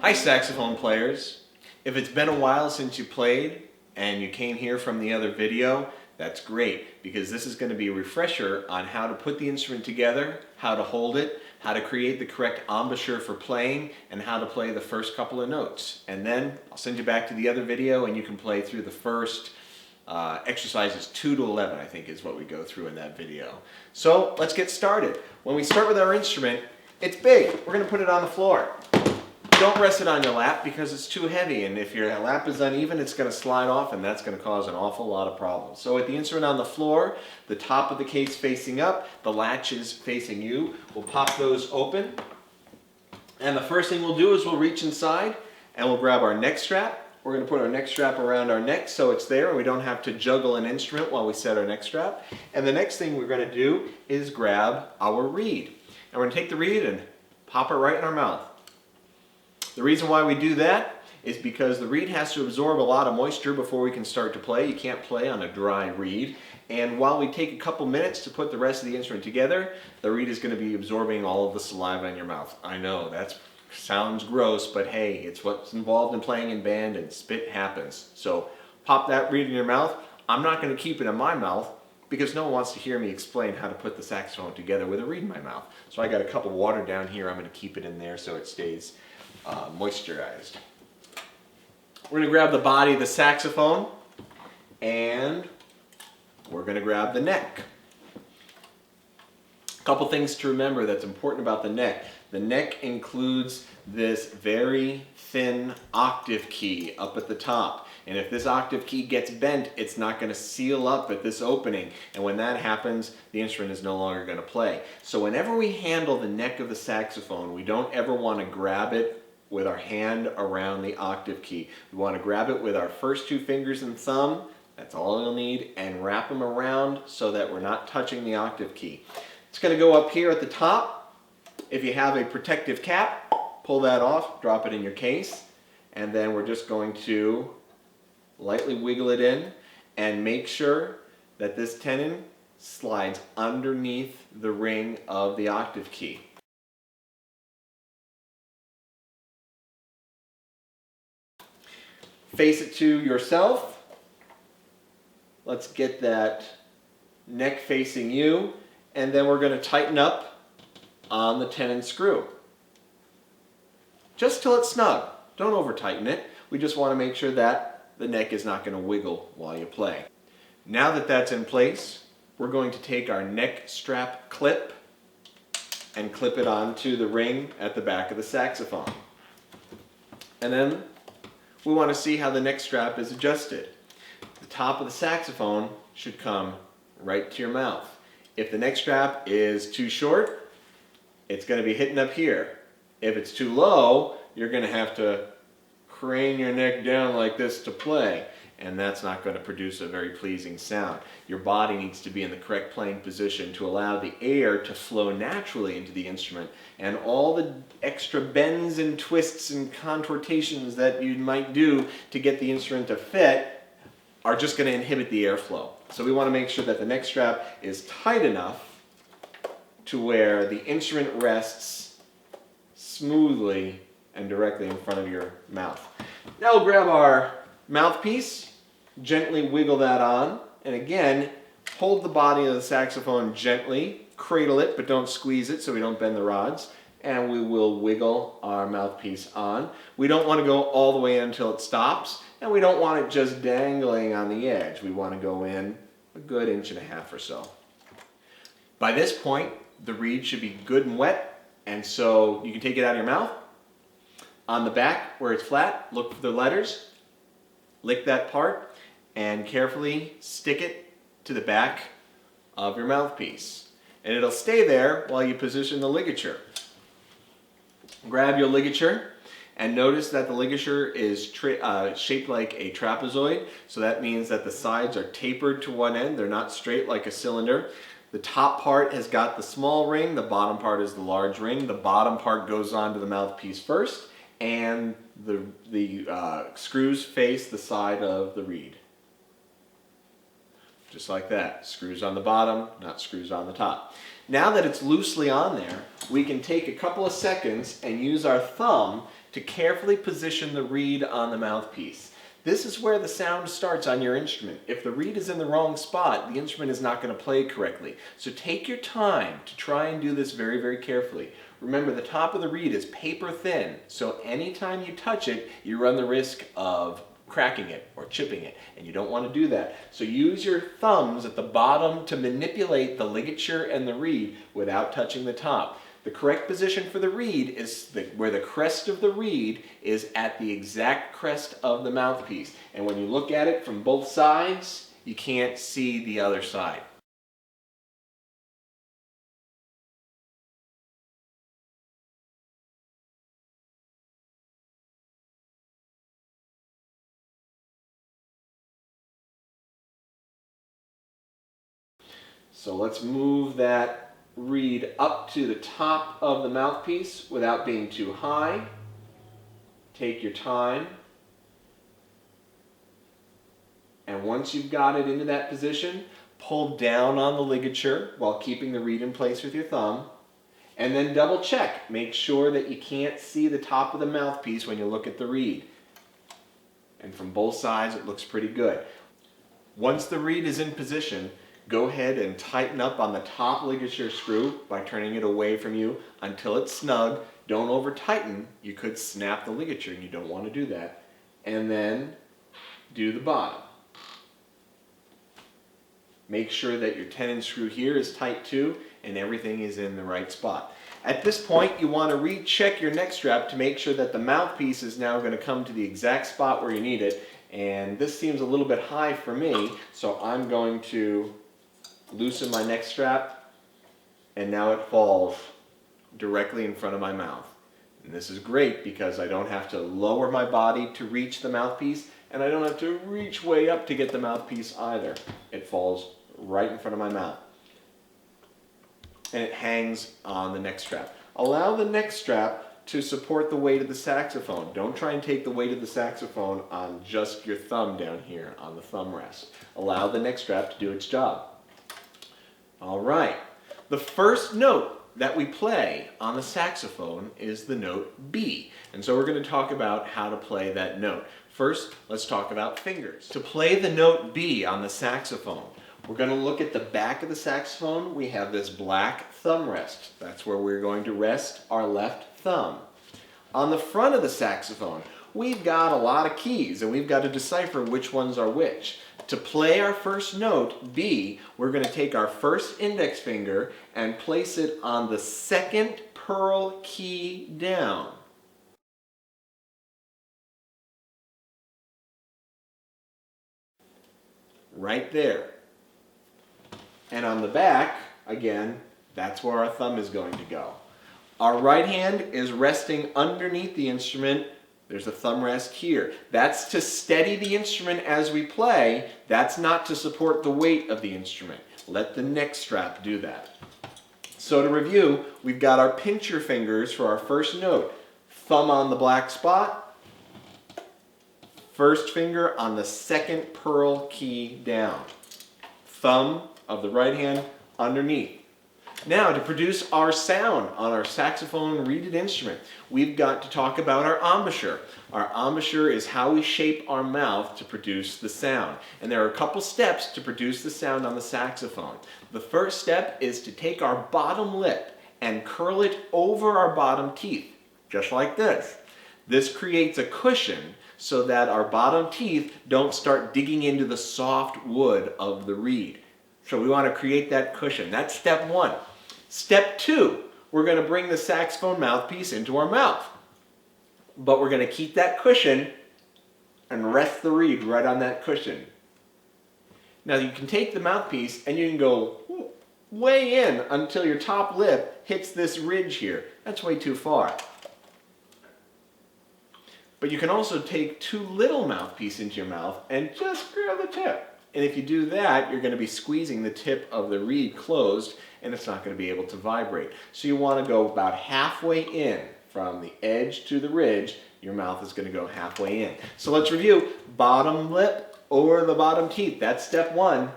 Hi saxophone players. If it's been a while since you played and you came here from the other video, that's great because this is going to be a refresher on how to put the instrument together, how to hold it, how to create the correct embouchure for playing, and how to play the first couple of notes. And then I'll send you back to the other video and you can play through the first exercises 2 to 11, I think is what we go through in that video. So let's get started. When we start with our instrument, it's big. We're going to put it on the floor. Don't rest it on your lap because it's too heavy, and if your lap is uneven, it's going to slide off, and that's going to cause an awful lot of problems. So with the instrument on the floor, the top of the case facing up, the latches facing you, we'll pop those open. And the first thing we'll do is we'll reach inside and we'll grab our neck strap. We're going to put our neck strap around our neck so it's there and we don't have to juggle an instrument while we set our neck strap. And the next thing we're going to do is grab our reed. And we're going to take the reed and pop it right in our mouth. The reason why we do that is because the reed has to absorb a lot of moisture before we can start to play. You can't play on a dry reed. And while we take a couple minutes to put the rest of the instrument together, the reed is going to be absorbing all of the saliva in your mouth. I know, that sounds gross, but hey, it's what's involved in playing in band, and spit happens. So pop that reed in your mouth. I'm not going to keep it in my mouth because no one wants to hear me explain how to put the saxophone together with a reed in my mouth. So I got a cup of water down here. I'm going to keep it in there so it stays moisturized. We're going to grab the body of the saxophone and we're going to grab the neck. A couple things to remember that's important about the neck. The neck includes this very thin octave key up at the top. And if this octave key gets bent, it's not going to seal up at this opening. And when that happens, the instrument is no longer going to play. So whenever we handle the neck of the saxophone, we don't ever want to grab it with our hand around the octave key. We want to grab it with our first 2 fingers and thumb, that's all you'll need, and wrap them around so that we're not touching the octave key. It's going to go up here at the top. If you have a protective cap, pull that off, drop it in your case, and then we're just going to lightly wiggle it in and make sure that this tenon slides underneath the ring of the octave key. Face it to yourself. Let's get that neck facing you, and then we're going to tighten up on the tenon screw. Just till it's snug. Don't over tighten it. We just want to make sure that the neck is not going to wiggle while you play. Now that that's in place, we're going to take our neck strap clip and clip it onto the ring at the back of the saxophone. And then we want to see how the neck strap is adjusted. The top of the saxophone should come right to your mouth. If the neck strap is too short, it's going to be hitting up here. If it's too low, you're going to have to crane your neck down like this to play, and that's not going to produce a very pleasing sound. Your body needs to be in the correct playing position to allow the air to flow naturally into the instrument, and all the extra bends and twists and contortations that you might do to get the instrument to fit are just going to inhibit the airflow. So we want to make sure that the neck strap is tight enough to where the instrument rests smoothly and directly in front of your mouth. Now we'll grab our mouthpiece, gently wiggle that on, and again, hold the body of the saxophone gently, cradle it, but don't squeeze it so we don't bend the rods, and we will wiggle our mouthpiece on. We don't want to go all the way in until it stops, and we don't want it just dangling on the edge. We want to go in a good 1.5 inches or so. By this point, the reed should be good and wet, and so you can take it out of your mouth. On the back, where it's flat, look for the letters, lick that part, and carefully stick it to the back of your mouthpiece. And it'll stay there while you position the ligature. Grab your ligature, and notice that the ligature is shaped like a trapezoid, so that means that the sides are tapered to one end. They're not straight like a cylinder. The top part has got the small ring, the bottom part is the large ring. The bottom part goes onto the mouthpiece first, and the screws face the side of the reed. Just like that. Screws on the bottom, not screws on the top. Now that it's loosely on there, we can take a couple of seconds and use our thumb to carefully position the reed on the mouthpiece. This is where the sound starts on your instrument. If the reed is in the wrong spot, the instrument is not going to play correctly. So take your time to try and do this very, very carefully. Remember, the top of the reed is paper thin, so anytime you touch it, you run the risk of cracking it or chipping it, and you don't want to do that. So use your thumbs at the bottom to manipulate the ligature and the reed without touching the top. The correct position for the reed is where the crest of the reed is at the exact crest of the mouthpiece. And when you look at it from both sides, you can't see the other side. So let's move that reed up to the top of the mouthpiece without being too high. Take your time. And once you've got it into that position, pull down on the ligature while keeping the reed in place with your thumb. And then double check. Make sure that you can't see the top of the mouthpiece when you look at the reed. And from both sides, it looks pretty good. Once the reed is in position, go ahead and tighten up on the top ligature screw by turning it away from you until it's snug. Don't over tighten. You could snap the ligature and you don't want to do that. And then do the bottom. Make sure that your tenon screw here is tight too and everything is in the right spot. At this point, you want to recheck your neck strap to make sure that the mouthpiece is now going to come to the exact spot where you need it. And this seems a little bit high for me, so I'm going to loosen my neck strap, and now it falls directly in front of my mouth. And this is great because I don't have to lower my body to reach the mouthpiece, and I don't have to reach way up to get the mouthpiece either. It falls right in front of my mouth. And it hangs on the neck strap. Allow the neck strap to support the weight of the saxophone. Don't try and take the weight of the saxophone on just your thumb down here on the thumb rest. Allow the neck strap to do its job. All right, the first note that we play on the saxophone is the note B. And so we're going to talk about how to play that note. First, let's talk about fingers. To play the note B on the saxophone, we're going to look at the back of the saxophone. We have this black thumb rest. That's where we're going to rest our left thumb. On the front of the saxophone, we've got a lot of keys, and we've got to decipher which ones are which. To play our first note, B, we're going to take our first index finger and place it on the second pearl key down. Right there. And on the back, again, that's where our thumb is going to go. Our right hand is resting underneath the instrument. There's a thumb rest here. That's to steady the instrument as we play. That's not to support the weight of the instrument. Let the neck strap do that. So to review, we've got our pincher fingers for our first note. Thumb on the black spot. First finger on the second pearl key down. Thumb of the right hand underneath. Now, to produce our sound on our saxophone reeded instrument, we've got to talk about our embouchure. Our embouchure is how we shape our mouth to produce the sound. And there are a couple steps to produce the sound on the saxophone. The first step is to take our bottom lip and curl it over our bottom teeth, just like this. This creates a cushion so that our bottom teeth don't start digging into the soft wood of the reed. So we want to create that cushion. That's step one. Step two, we're going to bring the saxophone mouthpiece into our mouth. But we're going to keep that cushion and rest the reed right on that cushion. Now you can take the mouthpiece and you can go way in until your top lip hits this ridge here. That's way too far. But you can also take too little mouthpiece into your mouth and just grab the tip. And if you do that, you're going to be squeezing the tip of the reed closed and it's not going to be able to vibrate. So you want to go about halfway in from the edge to the ridge. Your mouth is going to go halfway in. So let's review. Bottom lip over the bottom teeth. That's step one.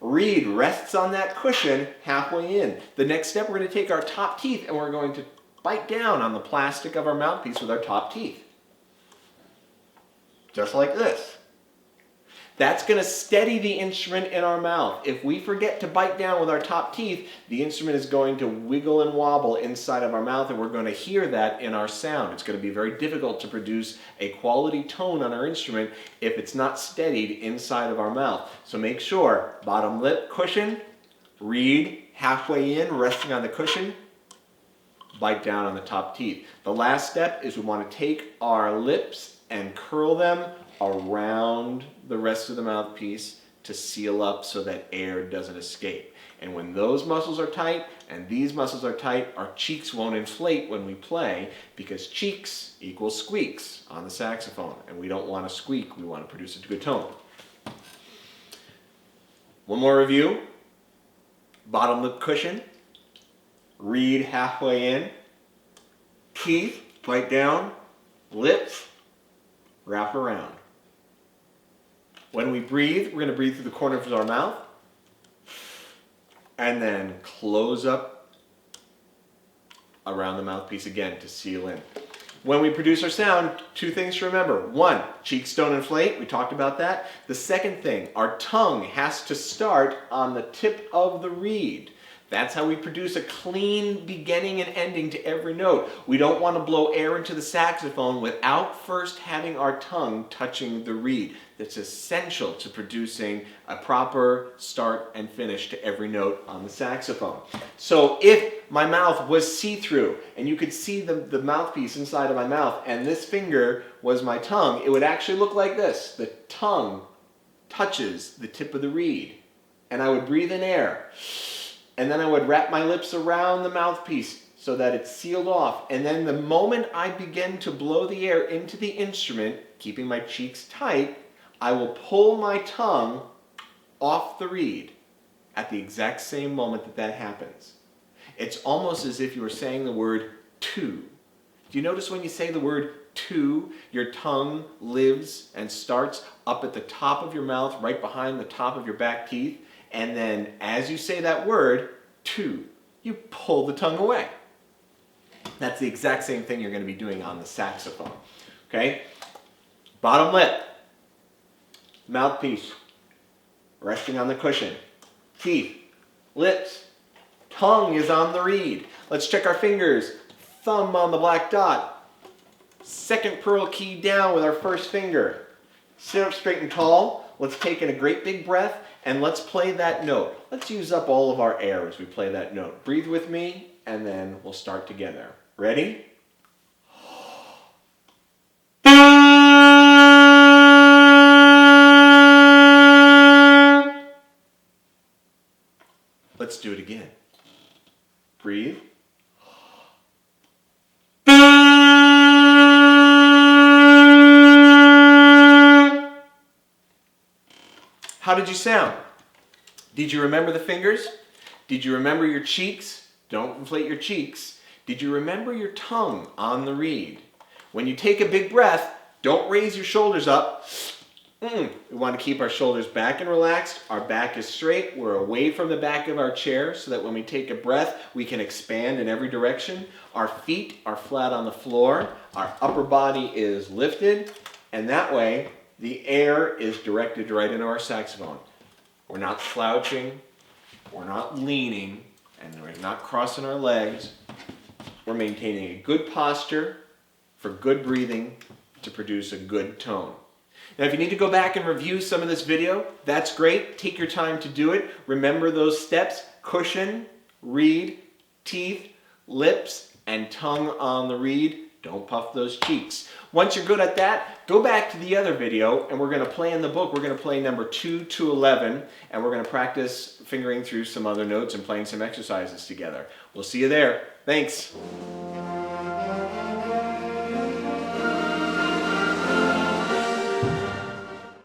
Reed rests on that cushion halfway in. The next step, we're going to take our top teeth and we're going to bite down on the plastic of our mouthpiece with our top teeth. Just like this. That's going to steady the instrument in our mouth. If we forget to bite down with our top teeth, the instrument is going to wiggle and wobble inside of our mouth, and we're going to hear that in our sound. It's going to be very difficult to produce a quality tone on our instrument if it's not steadied inside of our mouth. So make sure, bottom lip cushion, reed halfway in, resting on the cushion, bite down on the top teeth. The last step is we want to take our lips and curl them around the rest of the mouthpiece to seal up so that air doesn't escape. And when those muscles are tight and these muscles are tight, our cheeks won't inflate when we play, because cheeks equals squeaks on the saxophone, and we don't want to squeak, we want to produce a good tone. One more review. Bottom lip cushion, reed halfway in, teeth, bite down, lips, wrap around. When we breathe, we're going to breathe through the corners of our mouth and then close up around the mouthpiece again to seal in. When we produce our sound, two things to remember. One, cheeks don't inflate. We talked about that. The second thing, our tongue has to start on the tip of the reed. That's how we produce a clean beginning and ending to every note. We don't want to blow air into the saxophone without first having our tongue touching the reed. That's essential to producing a proper start and finish to every note on the saxophone. So if my mouth was see-through and you could see the mouthpiece inside of my mouth and this finger was my tongue, it would actually look like this. The tongue touches the tip of the reed, and I would breathe in air. And then I would wrap my lips around the mouthpiece so that it's sealed off. And then the moment I begin to blow the air into the instrument, keeping my cheeks tight, I will pull my tongue off the reed at the exact same moment that that happens. It's almost as if you were saying the word to. Do you notice when you say the word to, your tongue lives and starts up at the top of your mouth, right behind the top of your back teeth? And then as you say that word, to, you pull the tongue away. That's the exact same thing you're going to be doing on the saxophone. Okay? Bottom lip, mouthpiece, resting on the cushion, teeth, lips, tongue is on the reed. Let's check our fingers. Thumb on the black dot. Second pearl key down with our first finger. Sit up straight and tall. Let's take in a great big breath and let's play that note. Let's use up all of our air as we play that note. Breathe with me and then we'll start together. Ready? Let's do it again. Breathe. How did you sound? Did you remember the fingers? Did you remember your cheeks? Don't inflate your cheeks. Did you remember your tongue on the reed? When you take a big breath, don't raise your shoulders up. We want to keep our shoulders back and relaxed. Our back is straight. We're away from the back of our chair so that when we take a breath, we can expand in every direction. Our feet are flat on the floor. Our upper body is lifted. And that way, the air is directed right into our saxophone. We're not slouching. We're not leaning. And we're not crossing our legs. We're maintaining a good posture for good breathing to produce a good tone. Now, if you need to go back and review some of this video, that's great. Take your time to do it. Remember those steps: cushion, reed, teeth, lips, and tongue on the reed. Don't puff those cheeks. Once you're good at that, go back to the other video, and we're going to play in the book. We're going to play number 2 to 11, and we're going to practice fingering through some other notes and playing some exercises together. We'll see you there. Thanks.